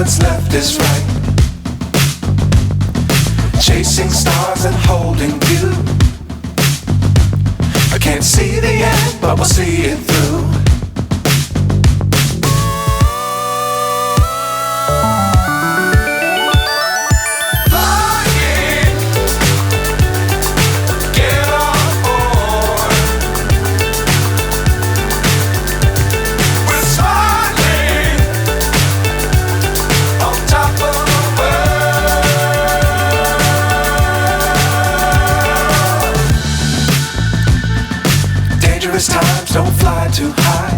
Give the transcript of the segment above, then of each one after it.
what's left is right. Chasing stars and holding you. I can't see the end, but we'll see it through. Times don't fly too high.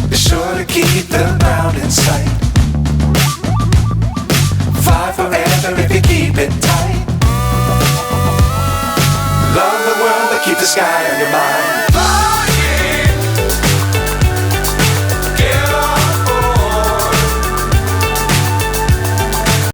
Be sure to keep the ground in sight. Fly forever if you keep it tight. Love the world, but keep the sky on your mind.